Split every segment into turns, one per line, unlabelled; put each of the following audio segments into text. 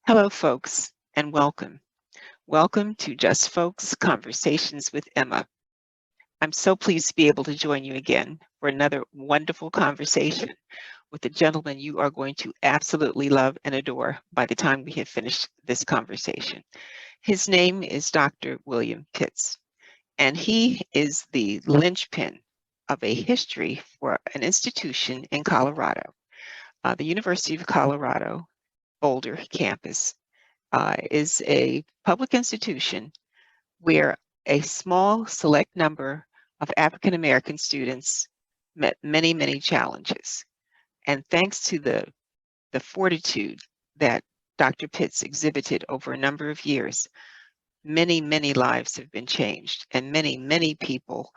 Hello, folks, and welcome. Welcome to Just Folks Conversations with Emma. I'm so pleased to be able to join you again for another wonderful conversation with a gentleman you are going to absolutely love and adore by the time we have finished this conversation. His name is Dr. William Pitts, and he is the linchpin of a history for an institution in Colorado, the University of Colorado Boulder campus. Is a public institution where a small select number of African American students met many, many challenges. And thanks to the fortitude that Dr. Pitts exhibited over a number of years, many, many lives have been changed, and many, many people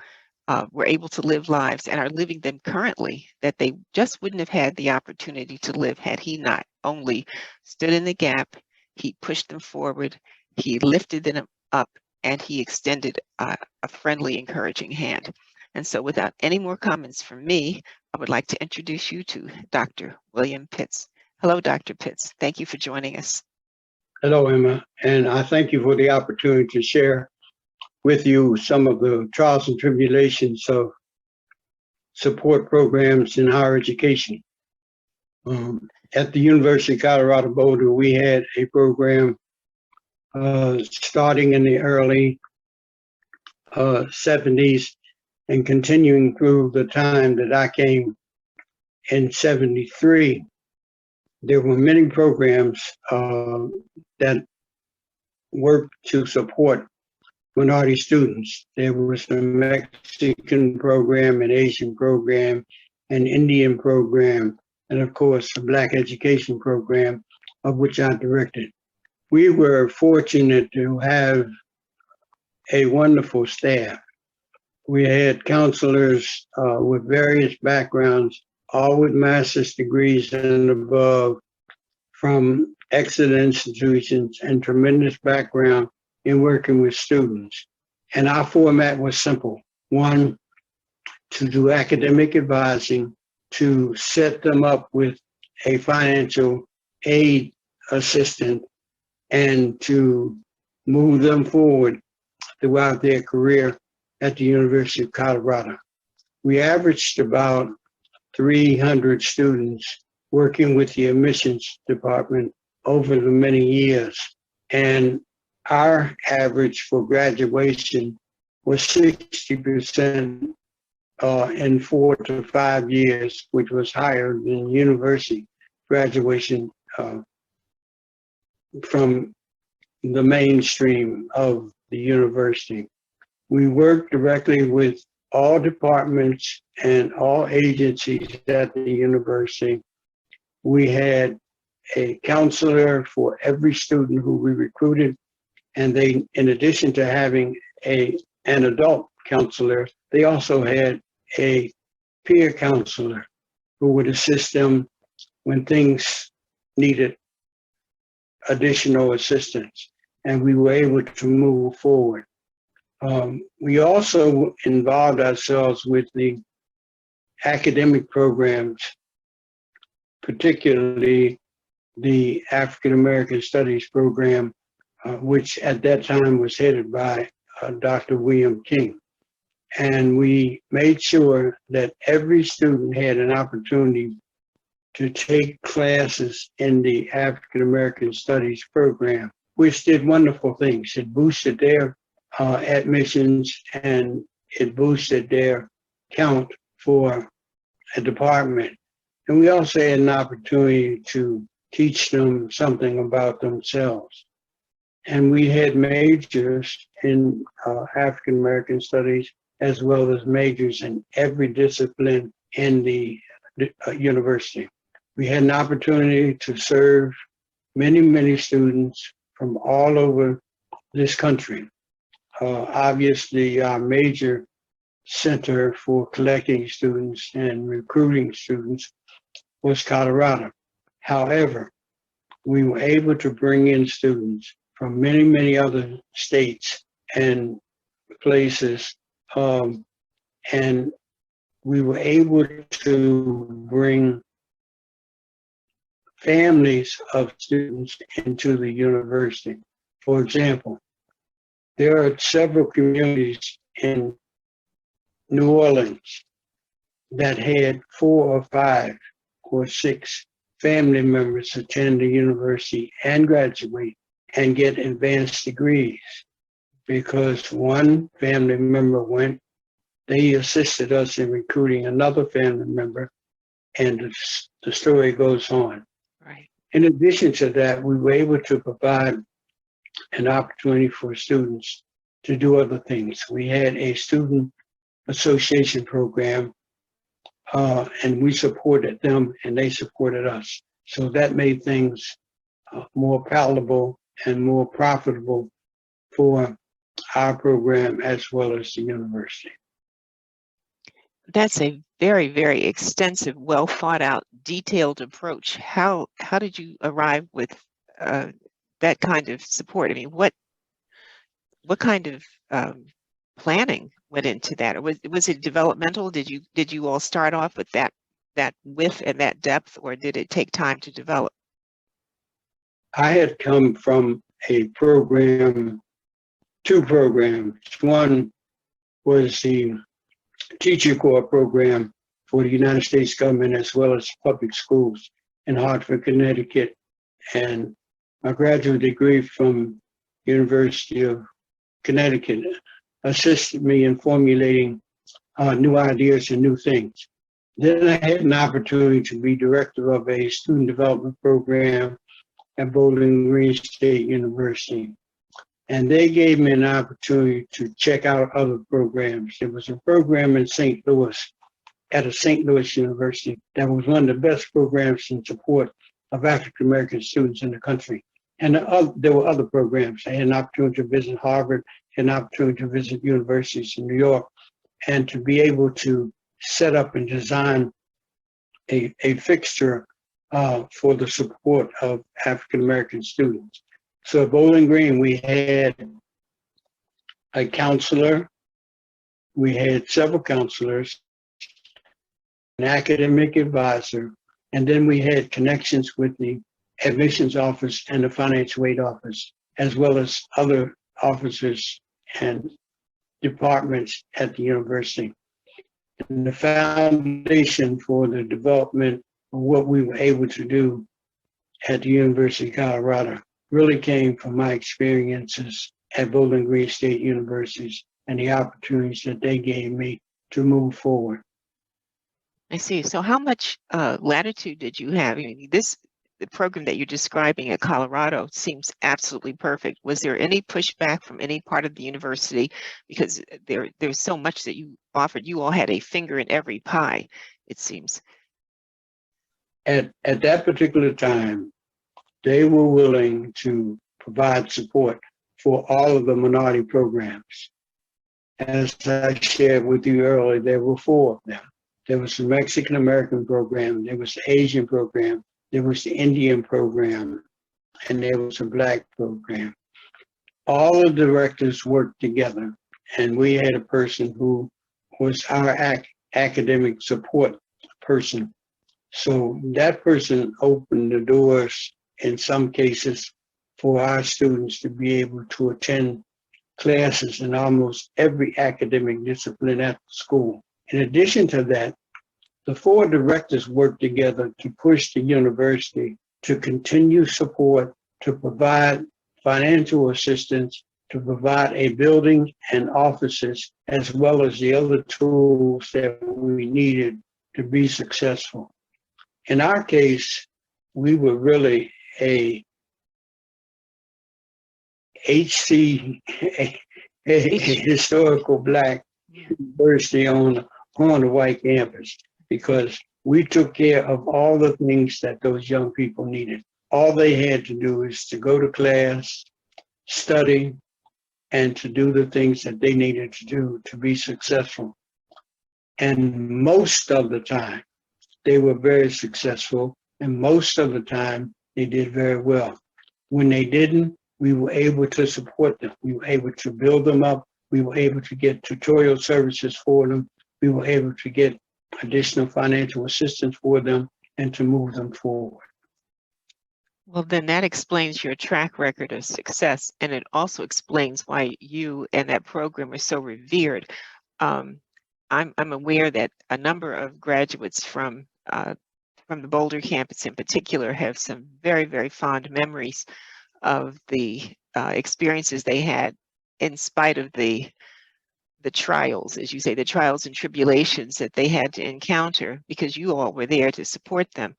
were able to live lives and are living them currently that they just wouldn't have had the opportunity to live had he not only stood in the gap, he pushed them forward, he lifted them up, and he extended a friendly, encouraging hand. And so without any more comments from me, I would like to introduce you to Dr. William Pitts. Hello, Dr. Pitts. Thank you for joining us.
Hello, Emma, and I thank you for the opportunity to share with you some of the trials and tribulations of support programs in higher education. At the University of Colorado Boulder, we had a program starting in the early 70s and continuing through the time that I came in 73. There were many programs that worked to support minority students. There was a Mexican program, an Asian program, an Indian program, and of course, a Black education program, of which I directed. We were fortunate to have a wonderful staff. We had counselors with various backgrounds, all with master's degrees and above, from excellent institutions and tremendous background in working with students. And our format was simple. One, to do academic advising, to set them up with a financial aid assistant, and to move them forward throughout their career at the University of Colorado. We averaged about 300 students working with the admissions department over the many years. And our average for graduation was 60% in 4 to 5 years, which was higher than university graduation from the mainstream of the university. We worked directly with all departments and all agencies at the university. We had a counselor for every student who we recruited, and they, in addition to having an adult counselor, they also had a peer counselor who would assist them when things needed additional assistance, and we were able to move forward. We also involved ourselves with the academic programs, particularly the African American Studies program, which at that time was headed by Dr. William King. And we made sure that every student had an opportunity to take classes in the African American Studies program, which did wonderful things. It boosted their admissions, and it boosted their count for a department. And we also had an opportunity to teach them something about themselves. And we had majors in African American Studies, as well as majors in every discipline in the university. We had an opportunity to serve many, many students from all over this country. Obviously, our major center for collecting students and recruiting students was Colorado. However, we were able to bring in students from many, many other states and places, and we were able to bring families of students into the university. For example, there are several communities in New Orleans that had 4 or 5 or 6 family members attend the university and graduate and get advanced degrees because one family member went, they assisted us in recruiting another family member, and the story goes on.
Right.
In addition to that, we were able to provide an opportunity for students to do other things. We had a student association program, and we supported them and they supported us. So that made things more palatable and more profitable for our program as well as the university.
That's a very, very extensive, well thought out, detailed approach. How did you arrive with that kind of support? I mean, what kind of planning went into that? Or was it developmental? Did you all start off with that width and that depth, or did it take time to develop?
I had come from a program, 2 programs. One was the Teacher Corps program for the United States government as well as public schools in Hartford, Connecticut. And my graduate degree from University of Connecticut assisted me in formulating new ideas and new things. Then I had an opportunity to be director of a student development program at Bowling Green State University. And they gave me an opportunity to check out other programs. There was a program in St. Louis at a St. Louis University that was one of the best programs in support of African American students in the country. And there were other programs. I had an opportunity to visit Harvard, had an opportunity to visit universities in New York, and to be able to set up and design a fixture for the support of African American students. So at Bowling Green, we had a counselor, we had several counselors, an academic advisor, and then we had connections with the admissions office and the financial aid office, as well as other officers and departments at the university. And the foundation for the development of what we were able to do at the University of Colorado really came from my experiences at Bowling Green State Universities and the opportunities that they gave me to move forward.
I see. So how much latitude did you have? I mean, the program that you're describing at Colorado seems absolutely perfect. Was there any pushback from any part of the university? Because there's so much that you offered. You all had a finger in every pie, it seems.
At that particular time, they were willing to provide support for all of the minority programs. As I shared with you earlier, there were 4 of them. There was the Mexican American program, there was the Asian program, there was the Indian program, and there was a Black program. All the directors worked together, and we had a person who was our academic support person. So that person opened the doors in some cases for our students to be able to attend classes in almost every academic discipline at the school. In addition to that, the 4 directors worked together to push the university to continue support, to provide financial assistance, to provide a building and offices, as well as the other tools that we needed to be successful. In our case, we were really a HC, a historical Black university on the white campus, because we took care of all the things that those young people needed. All they had to do is to go to class, study, and to do the things that they needed to do to be successful. And most of the time, they were very successful, and most of the time, they did very well. When they didn't, we were able to support them. We were able to build them up. We were able to get tutorial services for them. We were able to get additional financial assistance for them and to move them forward.
Well, then that explains your track record of success, and it also explains why you and that program are so revered. Um, I'm aware that a number of graduates from the Boulder campus in particular have some very, very fond memories of the experiences they had in spite of the trials, as you say, the trials and tribulations that they had to encounter, because you all were there to support them.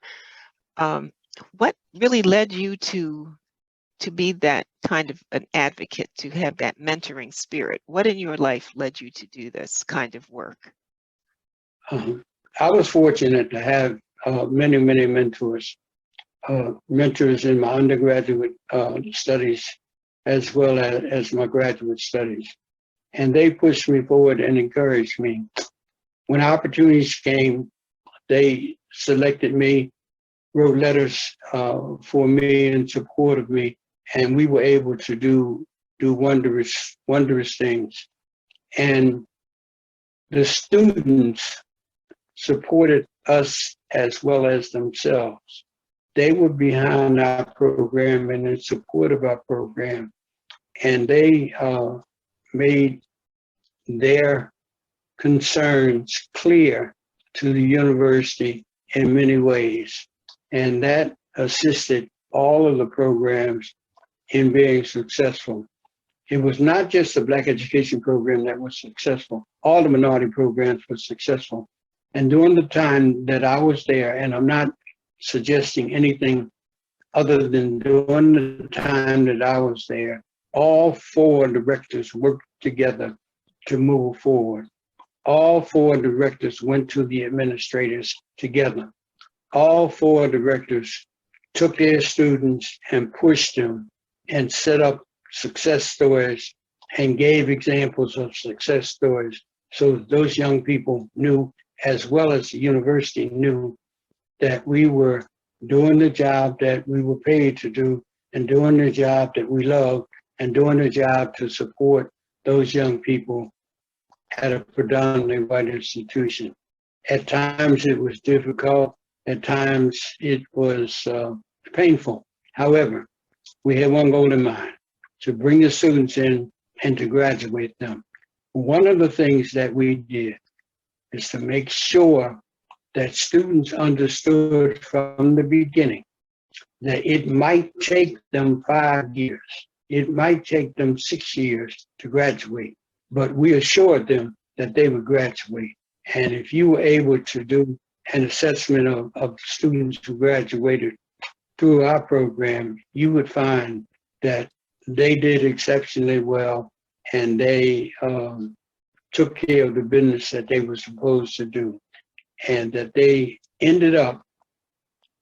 What really led you to be that kind of an advocate, to have that mentoring spirit? What in your life led you to do this kind of work?
I was fortunate to have many, many mentors, mentors in my undergraduate studies as well as my graduate studies. And they pushed me forward and encouraged me. When opportunities came, they selected me, wrote letters for me in support of me, and we were able to do wondrous things. And the students supported us as well as themselves. They were behind our program and in support of our program, and they made their concerns clear to the university in many ways. And that assisted all of the programs in being successful. It was not just the Black education program that was successful. All the minority programs were successful. And during the time that I was there, and I'm not suggesting anything other than during the time that I was there, all four directors worked together to move forward. All four directors went to the administrators together. All four directors took their students and pushed them and set up success stories and gave examples of success stories, so those young people knew, as well as the university knew, that we were doing the job that we were paid to do, and doing the job that we love, and doing the job to support those young people at a predominantly white institution. At times it was difficult, at times it was painful. However, we had one goal in mind: to bring the students in and to graduate them. One of the things that we did is to make sure that students understood from the beginning that it might take them 5 years, it might take them 6 years to graduate, but we assured them that they would graduate. And if you were able to do an assessment of students who graduated through our program, you would find that they did exceptionally well, and they took care of the business that they were supposed to do, and that they ended up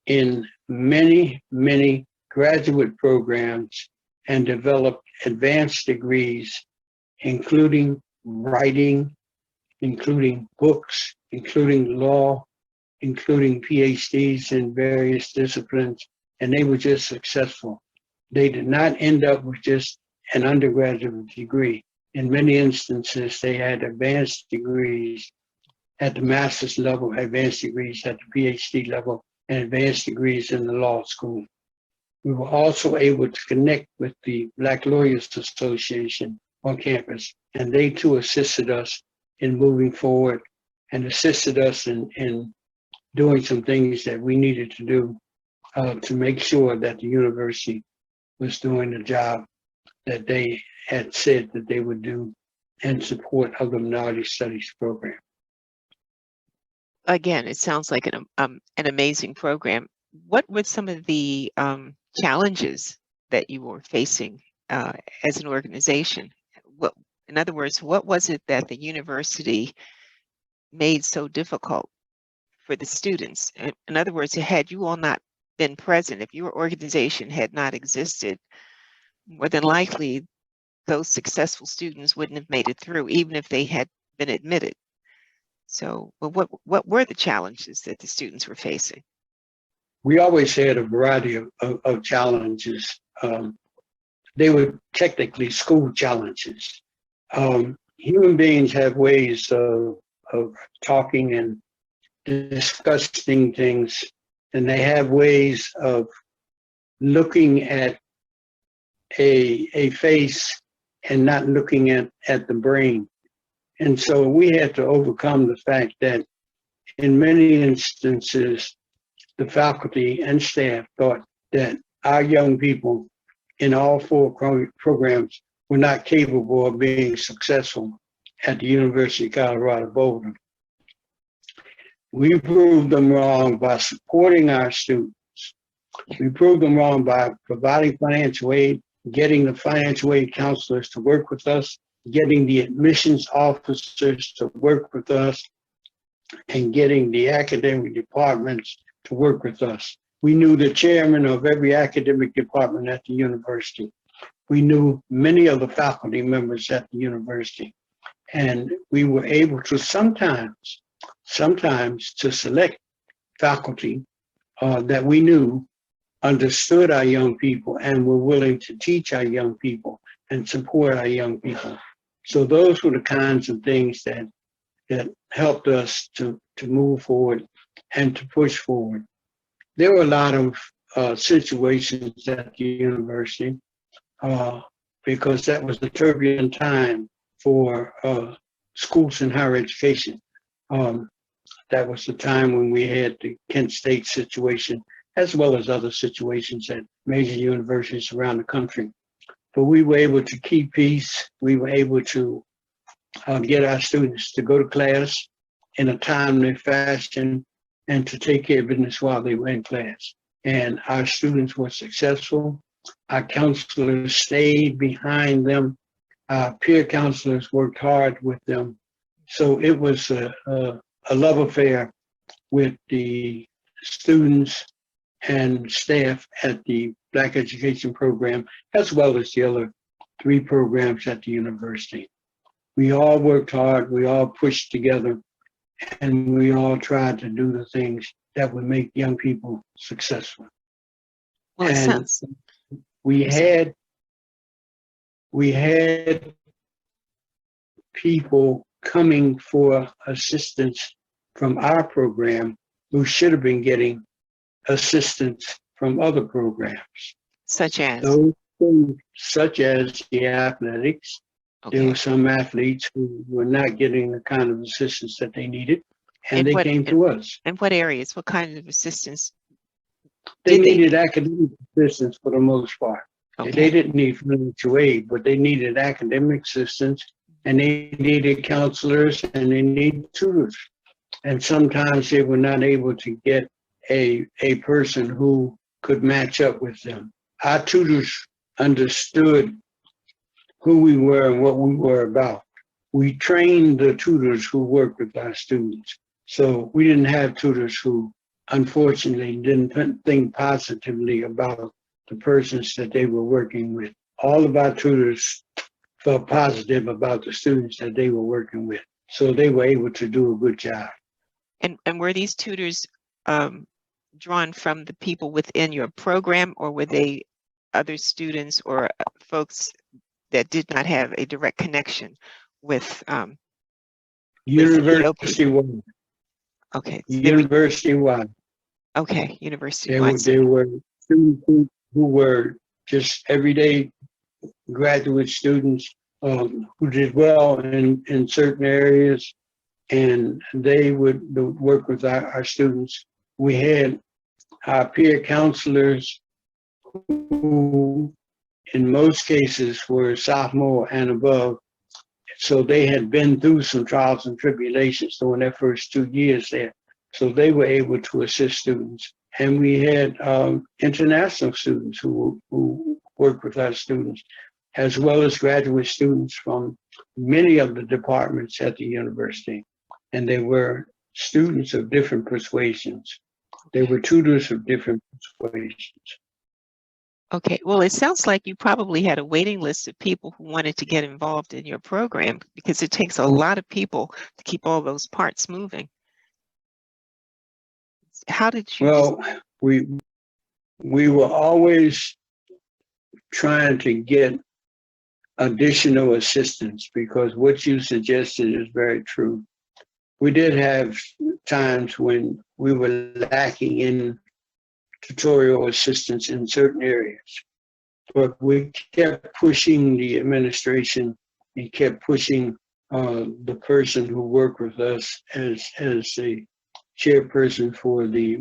in many, many graduate programs and developed advanced degrees, including writing, including books, including law, including PhDs in various disciplines, and they were just successful. They did not end up with just an undergraduate degree. In many instances, they had advanced degrees at the master's level, advanced degrees at the PhD level, and advanced degrees in the law school. We were also able to connect with the Black Lawyers Association on campus, and they too assisted us in moving forward and assisted us in doing some things that we needed to do to make sure that the university was doing the job that they had said that they would do in support of the minority studies program.
Again, it sounds like an amazing program. What were some of the challenges that you were facing as an organization? In other words, what was it that the university made so difficult for the students? In other words, had you all not been present, if your organization had not existed, more than likely those successful students wouldn't have made it through, even if they had been admitted. So, well, what were the challenges that the students were facing?
We always had a variety of challenges. They were technically school challenges. Human beings have ways of talking and discussing things, and they have ways of looking at a face and not looking at the brain. And so we had to overcome the fact that in many instances, the faculty and staff thought that our young people in all four programs were not capable of being successful at the University of Colorado Boulder. We proved them wrong by supporting our students. We proved them wrong by providing financial aid, getting the financial aid counselors to work with us, getting the admissions officers to work with us, and getting the academic departments to work with us. We knew the chairman of every academic department at the university. We knew many of the faculty members at the university. And we were able to sometimes to select faculty that we knew understood our young people and were willing to teach our young people and support our young people. So those were the kinds of things that helped us to move forward and to push forward. There were a lot of situations at the university because that was a turbulent time for schools in higher education. That was the time when we had the Kent State situation, as well as other situations at major universities around the country. But we were able to keep peace. We were able to get our students to go to class in a timely fashion and to take care of business while they were in class. And our students were successful. Our counselors stayed behind them. Our peer counselors worked hard with them. So it was a love affair with the students and staff at the Black Education Program, as well as the other 3 programs at the university. We all worked hard, we all pushed together, and we all tried to do the things that would make young people successful.
Well, it
And
sounds.
we had people coming for assistance from our program who should have been getting assistance from other programs.
Such as?
Those things, such as the athletics.
Okay.
There were some athletes who were not getting the kind of assistance that they needed, and
In
they came to us.
In what areas? What kind of assistance?
They needed academic assistance for the most part.
Okay.
They didn't need financial aid, but they needed academic assistance, and they needed counselors, and they needed tutors. And sometimes they were not able to get a person who could match up with them. Our tutors understood who we were and what we were about. We trained the tutors who worked with our students. So we didn't have tutors who, unfortunately, didn't think positively about the persons that they were working with. All of our tutors felt positive about the students that they were working with. So they were able to do a good job.
And were these tutors drawn from the people within your program, or were they other students or folks that did not have a direct connection with
University-wide.
Okay. So
University-wide.
Okay, university-wide.
There were students who were just everyday graduate students who did well in certain areas, and they would work with our students. We had our peer counselors who in most cases were sophomore and above. So they had been through some trials and tribulations during their first 2 years there. So they were able to assist students. And we had international students who worked with our students, as well as graduate students from many of the departments at the university. And they were students of different persuasions. They were tutors of different persuasions.
Okay, well, it sounds like you probably had a waiting list of people who wanted to get involved in your program, because it takes a lot of people to keep all those parts moving. How did you?
Well, we were always trying to get additional assistance, because what you suggested is very true. We did have times when we were lacking in tutorial assistance in certain areas. But we kept pushing the administration and kept pushing the person who worked with us as the chairperson for the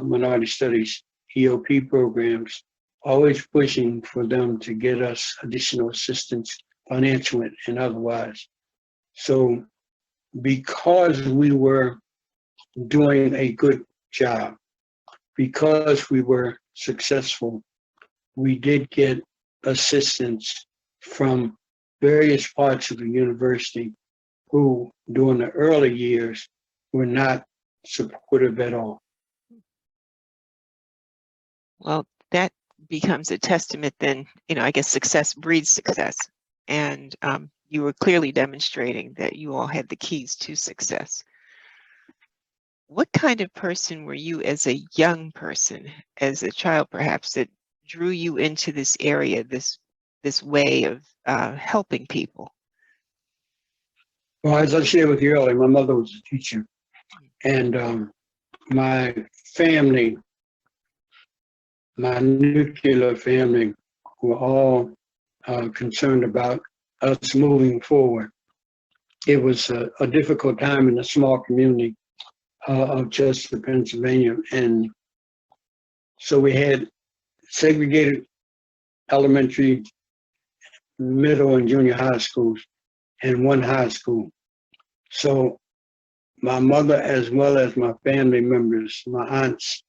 minority studies EOP programs, always pushing for them to get us additional assistance, financial and otherwise. So because we were doing a good job, because we were successful, we did get assistance from various parts of the university who, during the early years, were not supportive at all.
Well, that becomes a testament then, I guess success breeds success. And you were clearly demonstrating that you all had the keys to success. What kind of person were you as a young person, as a child perhaps, that drew you into this area, this way of helping people?
Well, as I shared with you earlier, my mother was a teacher, and my family, my nuclear family, were all concerned about us moving forward. It was a difficult time in a small community of Chester, Pennsylvania, and so we had segregated elementary, middle, and junior high schools, and one high school. So my mother, as well as my family members, my aunts,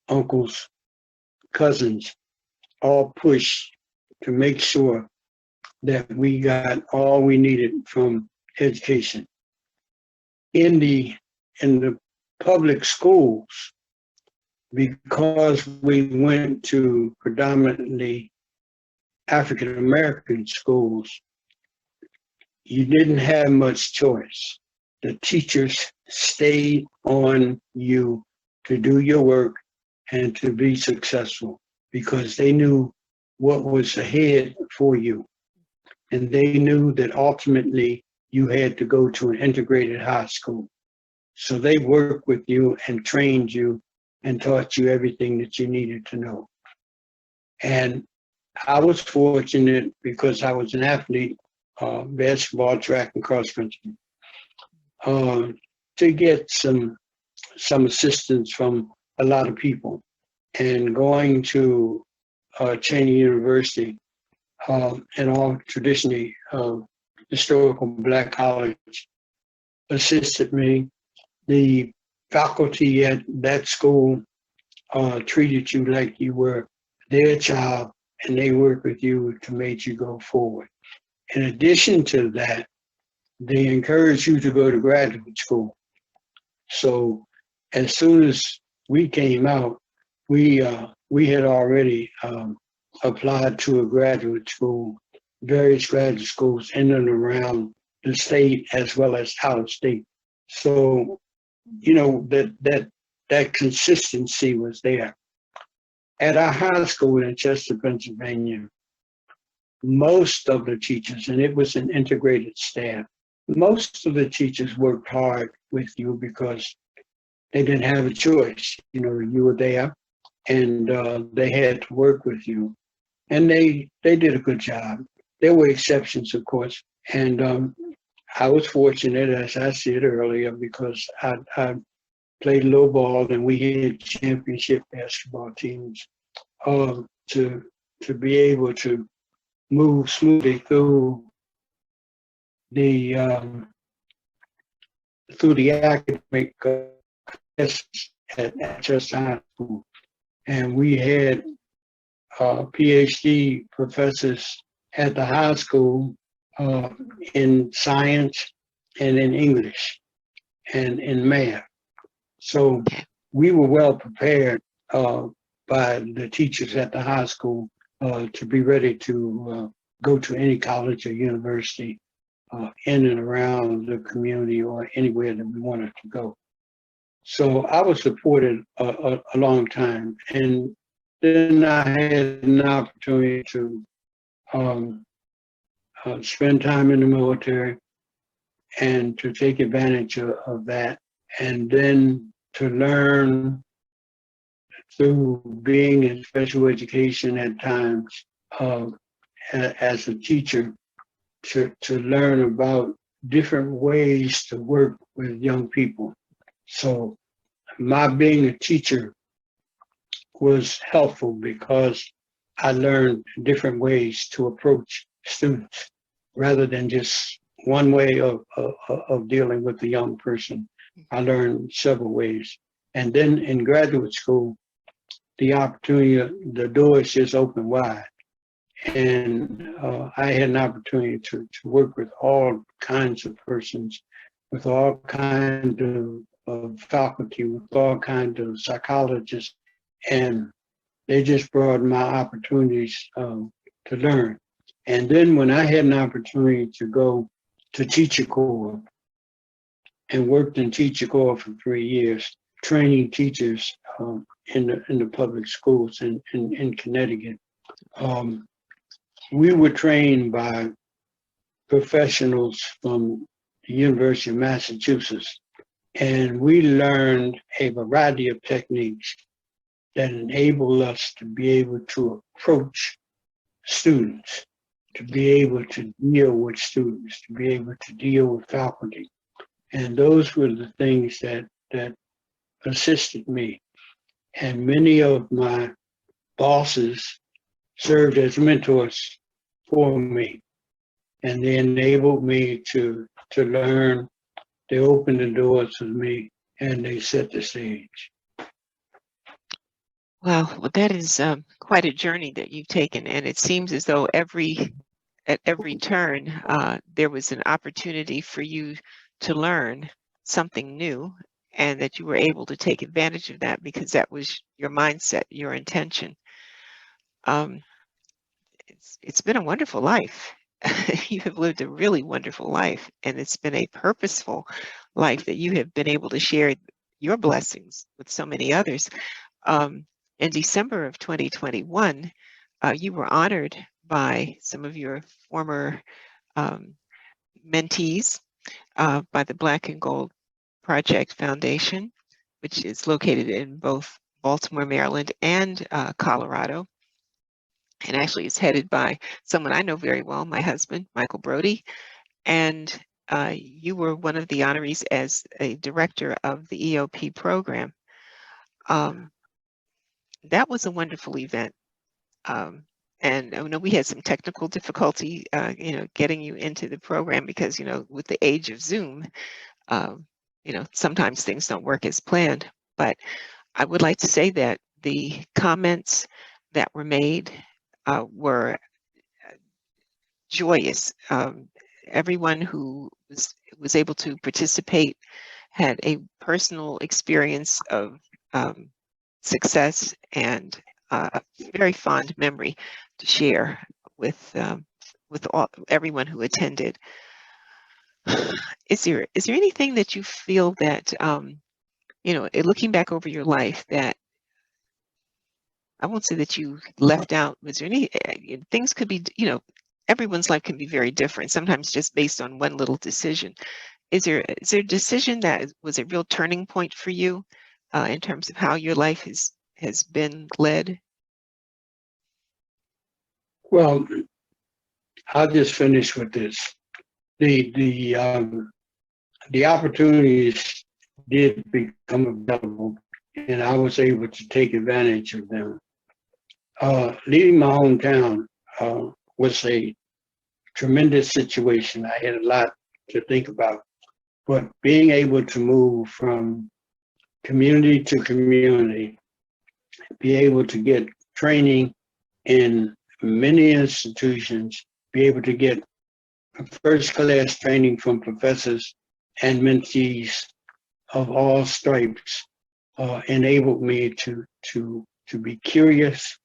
uncles, cousins, all pushed to make sure that we got all we needed from education. In the public schools, because we went to predominantly African American schools, you didn't have much choice. The teachers stayed on you to do your work and to be successful because they knew what was ahead for you. And they knew that ultimately you had to go to an integrated high school. So they worked with you and trained you and taught you everything that you needed to know. And I was fortunate because I was an athlete, basketball, track, and cross country, to get some assistance from a lot of people. And going to Cheney University, and all traditionally historical Black college, assisted me. The faculty at that school treated you like you were their child, and they worked with you to make you go forward. In addition to that, they encouraged you to go to graduate school. So as soon as we came out, we had already applied to a graduate school, various graduate schools in and around the state as well as out of state. So, that consistency was there. At our high school in Chester, Pennsylvania, most of the teachers, and it was an integrated staff, most of the teachers worked hard with you because they didn't have a choice. You were there, and they had to work with you. And they did a good job. There were exceptions, of course. And I was fortunate, as I said earlier, because I played low ball and we had championship basketball teams, to be able to move smoothly through the academic tests at Chester High School. And we had PhD professors at the high school in science and in English and in math. So we were well prepared by the teachers at the high school to be ready to go to any college or university in and around the community or anywhere that we wanted to go. So I was supported a long time. And then I had an opportunity to spend time in the military and to take advantage of that, and then to learn through being in special education at times as a teacher to learn about different ways to work with young people. So my being a teacher was helpful because I learned different ways to approach students rather than just one way of dealing with the young person. I learned several ways. And then in graduate school, the opportunity, the doors just opened wide. And I had an opportunity to work with all kinds of persons, with all kinds of faculty, with all kinds of psychologists, and they just broadened my opportunities to learn. And then when I had an opportunity to go to Teacher Corps and worked in Teacher Corps for 3 years, training teachers in the public schools in Connecticut. We were trained by professionals from the University of Massachusetts, and we learned a variety of techniques that enable us to be able to approach students, to be able to deal with students, to be able to deal with faculty. And those were the things that assisted me. And many of my bosses served as mentors for me. And they enabled me to learn. They opened the doors for me and they set the stage.
Wow, well, that is quite a journey that you've taken, and it seems as though at every turn there was an opportunity for you to learn something new, and that you were able to take advantage of that because that was your mindset, your intention. It's been a wonderful life. You have lived a really wonderful life, and it's been a purposeful life that you have been able to share your blessings with so many others. In December of 2021, you were honored by some of your former mentees by the Black and Gold Project Foundation, which is located in both Baltimore, Maryland, and Colorado. And actually is headed by someone I know very well, my husband, Michael Brody. And you were one of the honorees as a director of the EOP program. That was a wonderful event. And I know we had some technical difficulty, getting you into the program because, with the age of Zoom, sometimes things don't work as planned. But I would like to say that the comments that were made were joyous. Everyone who was able to participate had a personal experience of success and a very fond memory to share with everyone who attended. Is there anything that you feel that looking back over your life that I won't say that you left out? Was there any things could be everyone's life can be very different, sometimes just based on one little decision. Is there a decision that was a real turning point for you in terms of how your life has been led?
Well, I'll just finish with this. The opportunities did become available, and I was able to take advantage of them. Leaving my hometown was a tremendous situation. I had a lot to think about, but being able to move from community to community, be able to get training in many institutions, be able to get first-class training from professors and mentees of all stripes enabled me to be curious,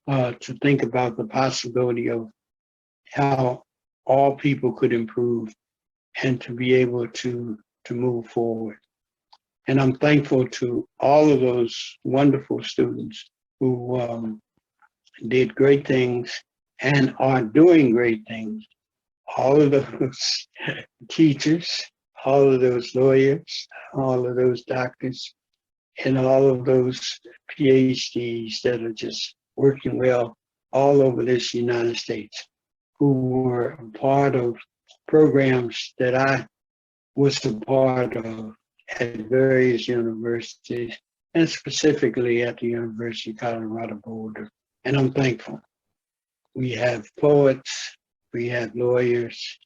to think about the possibility of how all people could improve and to be able to move forward. And I'm thankful to all of those wonderful students who did great things and are doing great things. All of those teachers, all of those lawyers, all of those doctors, and all of those PhDs that are just working well all over this United States, who were a part of programs that I was a part of at various universities, and specifically at the University of Colorado Boulder. And I'm thankful. We have poets, we have lawyers,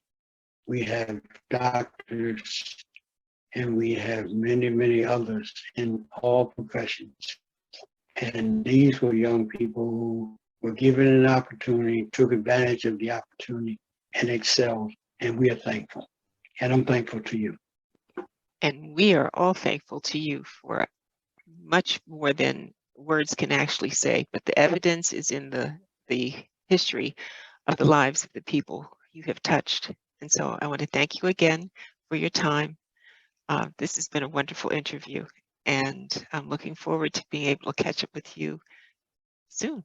we have doctors, and we have many, many others in all professions. And these were young people who were given an opportunity, took advantage of the opportunity, and excelled. And we are thankful. And I'm thankful to you.
And we are all thankful to you for much more than words can actually say, but the evidence is in the history of the lives of the people you have touched. And so I want to thank you again for your time. This has been a wonderful interview, and I'm looking forward to being able to catch up with you soon.